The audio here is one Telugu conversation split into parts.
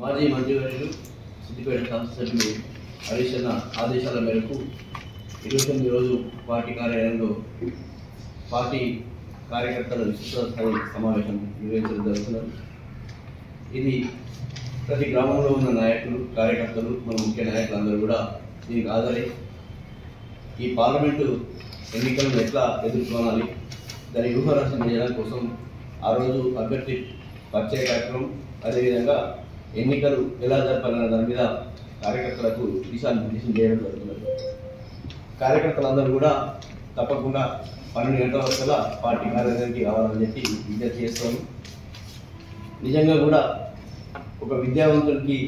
మాజీ మంత్రివర్యులు సిద్దిపేట శాసనసభ్యులు హరీష్ అన్న ఆదేశాల మేరకు 29 రోజు పార్టీ కార్యాలయంలో పార్టీ కార్యకర్తల విస్తృత స్థాయి సమావేశం నిర్వహించడం జరుగుతున్నది. ఇది ప్రతి గ్రామంలో ఉన్న నాయకులు, కార్యకర్తలు, మన ముఖ్య నాయకులందరూ కూడా దీనికి హాజరై ఈ పార్లమెంటు ఎన్నికలను ఎట్లా ఎదుర్కోవాలి, దాని వ్యూహరచన చేయడం కోసం ఆ రోజు అభ్యర్థి పరిచయ కార్యక్రమం, అదేవిధంగా ఎన్నికలు ఎలా జరపాలన్న దాని మీద కార్యకర్తలకు దిశానిర్దేశం చేయడం జరుగుతున్నది. కార్యకర్తలందరూ కూడా తప్పకుండా 12 గంటల వరకు పార్టీ కార్యాలయానికి రావాలని చెప్పి విజ్ఞప్తి చేస్తాము. నిజంగా కూడా ఒక విద్యావంతుడికి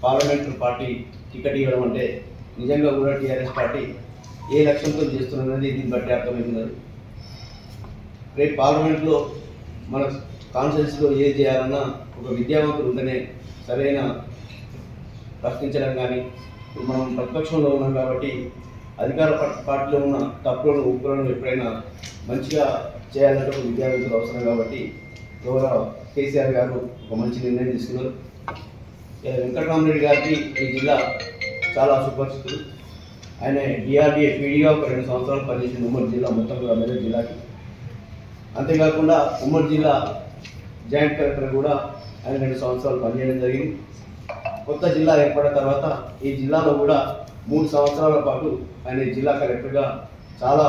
పార్లమెంటరీ పార్టీ టికెట్ ఇవ్వడం అంటే నిజంగా కూడా టీఆర్ఎస్ పార్టీ ఏ లక్ష్యంతో చేస్తున్నది దీన్ని బట్టి అర్థమవుతున్నది. రేపు పార్లమెంట్లో మన కాన్స్టిట్యూన్సీలో ఏది చేయాలన్నా ఒక విద్యావంతుడు ఉంటేనే సరైన ప్రశ్నించడం కానీ, మనం ప్రతిపక్షంలో ఉన్నాం కాబట్టి అధికార పార్టీలో ఉన్న తప్పులను ఉప్పులను ఎప్పుడైనా మంచిగా చేయాలంటే ఒక విద్యావంతులు అవసరం కాబట్టి గౌరవ కేసీఆర్ గారు ఒక మంచి నిర్ణయం తీసుకున్నారు. వెంకటరామరెడ్డి గారికి ఈ జిల్లా చాలా సుపరిచితులు. ఆయన డిఆర్డీఏ పీడీగా ఒక 2 సంవత్సరాలు పనిచేసింది ఉమ్మడి జిల్లా మొత్తం కూడా మెదక్ జిల్లాకి. అంతేకాకుండా ఉమ్మడి జిల్లా జాయింట్ కలెక్టర్ కూడా ఆయన 2 సంవత్సరాలు పనిచేయడం జరిగింది. కొత్త జిల్లా ఏర్పడిన తర్వాత ఈ జిల్లాలో కూడా 3 సంవత్సరాల పాటు ఆయన జిల్లా కలెక్టర్గా చాలా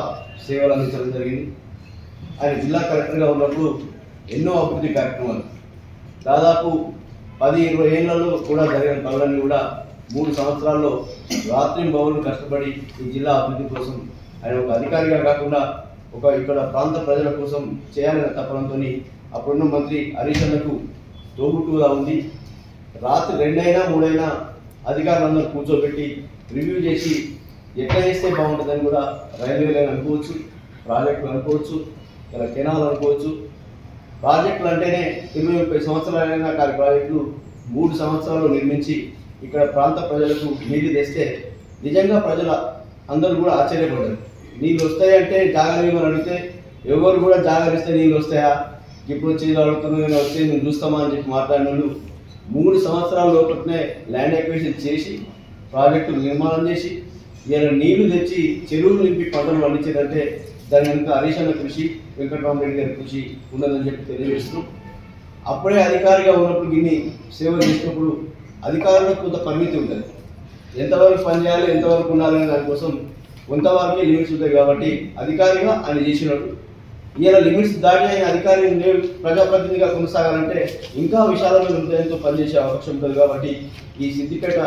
సేవలు అందించడం జరిగింది. ఆయన జిల్లా కలెక్టర్గా ఉన్నప్పుడు ఎన్నో అభివృద్ధి కార్యక్రమాలు దాదాపు 10-20 ఏళ్లలో కూడా జరిగిన పనులన్నీ కూడా 3 సంవత్సరాల్లో రాత్రింబవళ్ళు కష్టపడి ఈ జిల్లా అభివృద్ధి కోసం ఆయన ఒక అధికారిగా కాకుండా ఇక్కడ ప్రాంత ప్రజల కోసం చేయాలనే తపనంతో అప్పుడున్న మంత్రి హరీష్ అన్నకు తోబుట్టుగా ఉంది. రాత్రి 2 అయినా 3 అయినా అధికారులందరూ కూర్చోబెట్టి రివ్యూ చేసి ఎట్లా చేస్తే బాగుంటుందని కూడా రైల్వే లైన్ అనుకోవచ్చు, ప్రాజెక్టులు అనుకోవచ్చు, ఇలా కెనాల్ అనుకోవచ్చు. ప్రాజెక్టులు అంటేనే 20-30 సంవత్సరాలైనా కానీ ప్రాజెక్టులు 3 సంవత్సరాలు నిర్మించి ఇక్కడ ప్రాంత ప్రజలకు నీళ్లు తెస్తే నిజంగా ప్రజల అందరూ కూడా ఆశ్చర్యపడ్డారు. నీళ్ళు వస్తాయంటే జాగరీమని అడిగితే ఎవరు కూడా జాగరిస్తే నీళ్ళు వస్తాయా, ఇప్పుడు వచ్చి అడుగుతున్నా వస్తే నేను చూస్తామా అని చెప్పి మాట్లాడిన వాళ్ళు 3 సంవత్సరాల లోపలనే ల్యాండ్ అక్విజిషన్ చేసి ప్రాజెక్టులు నిర్మాణం చేసి ఇలా నీళ్లు తెచ్చి చెరువులు నింపి పంటలు పండించారంటే దాని వెనుక హరీష్ అన్న కృషి, వెంకటరామరెడ్డి గారి కృషి ఉన్నదని చెప్పి తెలియజేస్తున్నాం. అప్పుడే అధికారిగా ఉన్నప్పుడు ఇన్ని సేవలు చేసినప్పుడు అధికారులకు కొంత పరిమితి ఉంటుంది. ఎంతవరకు పనిచేయాలి, ఎంతవరకు ఉండాలనే దానికోసం కొంతవరకే లిమిట్స్ ఉంటాయి. కాబట్టి అధికారిగా ఆయన చేసినట్టు ఇలా లిమిట్స్ దాటి ఆయన అధికారి ప్రజాప్రతినిధిగా కొనసాగాలంటే ఇంకా విశాలమైన హృదయంతో పనిచేసే అవకాశం ఉంటుంది. కాబట్టి ఈ సిద్దిపేట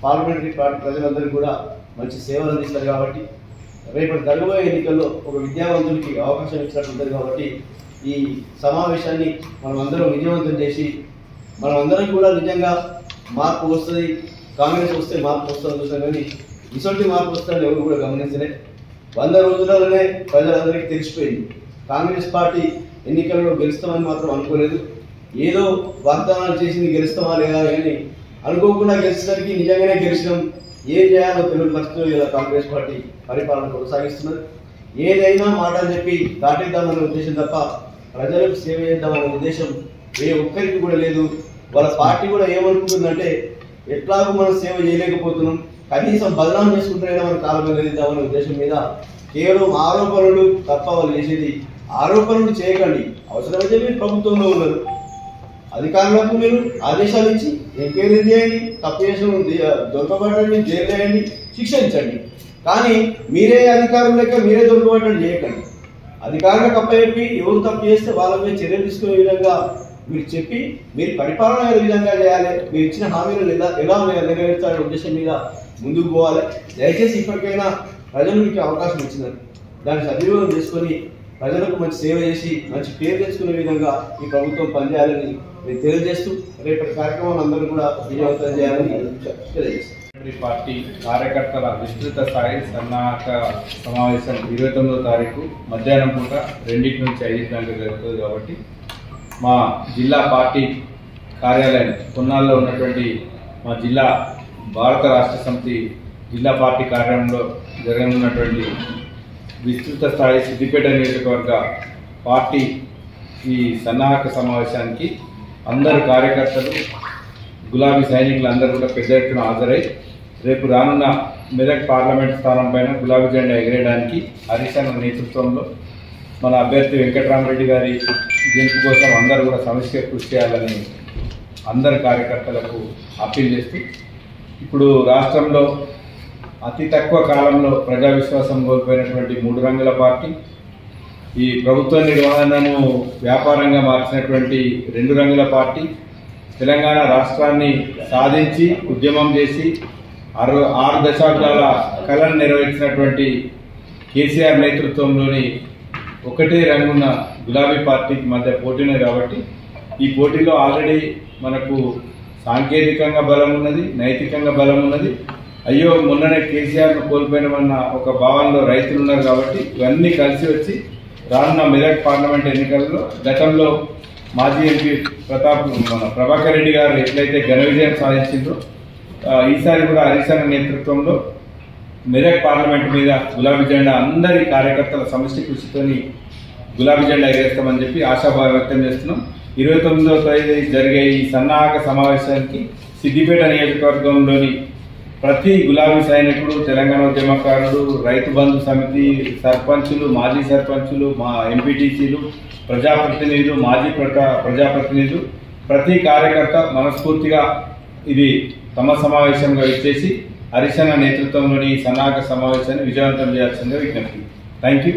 పార్లమెంటరీ పార్టీ ప్రజలందరికీ కూడా మంచి సేవలు అందిస్తారు. కాబట్టి రేపటి జరగబోయే ఎన్నికల్లో ఒక విద్యావంతుడికి అవకాశం ఇచ్చినట్టు ఉంటుంది. కాబట్టి ఈ సమావేశాన్ని మనం అందరం విజయవంతం చేసి మనమందరం కూడా నిజంగా మార్పు వస్తుంది, కాంగ్రెస్ వస్తే మార్పు వస్తుందని చూసాం. కానీ ఇటువంటి మార్పు వస్తుందని ఎవరు కూడా గమనించలే. 100 రోజులలోనే ప్రజలందరికీ తెలిసిపోయింది కాంగ్రెస్ పార్టీ ఎన్నికల్లో గెలుస్తామని మాత్రం అనుకోలేదు. ఏదో వాగ్దానాలు చేసింది గెలుస్తామా లేదా అని అనుకోకుండా గెలిచేసరికి నిజంగానే గెలిచినాం. ఏం చేయాలో తెలియని పరిస్థితుల్లో ఇలా కాంగ్రెస్ పార్టీ పరిపాలన కొనసాగిస్తున్నది. ఏదైనా మాటలు చెప్పి దాటిద్దామనే ఉద్దేశం తప్ప ప్రజలకు సేవ చేద్దామనే ఉద్దేశం ఏ ఒక్కరికి కూడా లేదు. వాళ్ళ పార్టీ కూడా ఏమనుకుంటుందంటే ఎట్లాగో మనం సేవ చేయలేకపోతున్నాం, కనీసం బదనాం చేసుకుంటేనే మనం కాలం వెళ్ళిద్దామనే ఉద్దేశం మీద కేవలం ఆరోపణలు తప్ప వాళ్ళు చేసేది ఆరోపణలు చేయకండి. అవసరమైతే మీరు ప్రభుత్వంలో ఉన్నారు, అధికారులకు మీరు ఆదేశాలు ఇచ్చి ఎంక్వైరీ చేయండి, తప్పు చేసిన దొరకబట్టండి, జైలు వేయండి, శిక్షించండి. కానీ మీరే అధికారులు లెక్క మీరే దొరకబట్టండి చేయకండి. అధికారులకు అప్పచెప్పి ఎవరు తప్పు చేస్తే వాళ్ళ మీద చర్యలు తీసుకునే విధంగా మీరు చెప్పి మీరు పరిపాలన ఏ విధంగా చేయాలి, మీరు ఇచ్చిన హామీలు ఎలా నెరవేర్చాలనే ఉద్దేశం మీద ముందుకు పోవాలి. దయచేసి ఇప్పటికైనా ప్రజలు మీకు అవకాశం ఇచ్చినారు, దాన్ని సద్వినియోగం చేసుకొని ప్రజలకు మంచి సేవ చేసి మంచి పేరు తెచ్చుకునే విధంగా ఈ ప్రభుత్వం పనిచేయాలని నేను తెలియజేస్తూ రేపటి కార్యక్రమాలు అందరూ కూడా విజయవంతం చేయాలని తెలియజేస్తాను. పార్టీ కార్యకర్తల విస్తృత స్థాయి సన్నాహక సమావేశం 29వ తారీఖు మధ్యాహ్నం పూట 2 నుంచి 5 గంటలకు జరుగుతుంది. కాబట్టి మా జిల్లా పార్టీ కార్యాలయం కొన్నాళ్ళలో ఉన్నటువంటి మా జిల్లా భారత రాష్ట్ర సమితి జిల్లా పార్టీ కార్యాలయంలో జరగనున్నటువంటి విస్తృత స్థాయి సిద్దిపేట నియోజకవర్గ పార్టీ ఈ సన్నాహక సమావేశానికి అందరు కార్యకర్తలు గులాబీ సైనికులందరూ కూడా పెద్ద ఎత్తున హాజరై రేపు రానున్న మెదక్ పార్లమెంట్ స్థానం పైన గులాబీ జెండా ఎగరేయడానికి హరీష్ అన్న నేతృత్వంలో మన అభ్యర్థి వెంకటరామరెడ్డి గారి గెలుపు కోసం అందరూ కూడా సమిష్టిగా కృషి చేయాలని అందరి కార్యకర్తలకు అప్పీల్ చేస్తూ ఇప్పుడు రాష్ట్రంలో అతి తక్కువ కాలంలో ప్రజా విశ్వాసం కోల్పోయినటువంటి 3 రంగుల పార్టీ, ఈ ప్రభుత్వ నిర్వహణను వ్యాపారంగా మార్చినటువంటి 2 రంగుల పార్టీ, తెలంగాణ రాష్ట్రాన్ని సాధించి ఉద్యమం చేసి 6 దశాబ్దాల కళను నెరవేర్చినటువంటి కేసీఆర్ నేతృత్వంలోని ఒకటే రంగున్న గులాబీ పార్టీకి మధ్య పోటీనే కాబట్టి ఈ పోటీలో ఆల్రెడీ మనకు సాంకేతికంగా బలం ఉన్నది, నైతికంగా బలం ఉన్నది. అయ్యో మొన్ననే కేసీఆర్ను కోల్పోయినమన్న ఒక భావనలో రైతులు ఉన్నారు కాబట్టి ఇవన్నీ కలిసి వచ్చి రానున్న మెదక్ పార్లమెంట్ ఎన్నికల్లో గతంలో మాజీ ఎంపీ ప్రభాకర్ రెడ్డి గారు ఎట్లయితే ఘన విజయం సాధించిందో ఈసారి కూడా హరీష్ అన్న నేతృత్వంలో మెదక్ పార్లమెంట్ మీద గులాబీ జెండా అందరి కార్యకర్తల సమిష్టి కృషితోని గులాబీ జెండా ఎగరేస్తామని చెప్పి ఆశాభావం వ్యక్తం చేస్తున్నాం. 29వ తేదీ జరిగే ఈ సన్నాహక సమావేశానికి సిద్దిపేట నియోజకవర్గంలోని ప్రతి గులాబీ సైనికుడు, తెలంగాణ ఉద్యమకారుడు, రైతు బంధు సమితి సర్పంచులు, మాజీ సర్పంచులు, మా ఎంపీటీసీలు, ప్రజాప్రతినిధులు, మాజీ ప్రజాప్రతినిధులు, ప్రతి కార్యకర్త మనస్ఫూర్తిగా ఇది తమ సమావేశంగా ఇచ్చేసి హరీష్ అన్న నేతృత్వంలోని సన్నాహక సమావేశాన్ని విజయవంతం చేయాల్సిందిగా విజ్ఞప్తి. Thank you.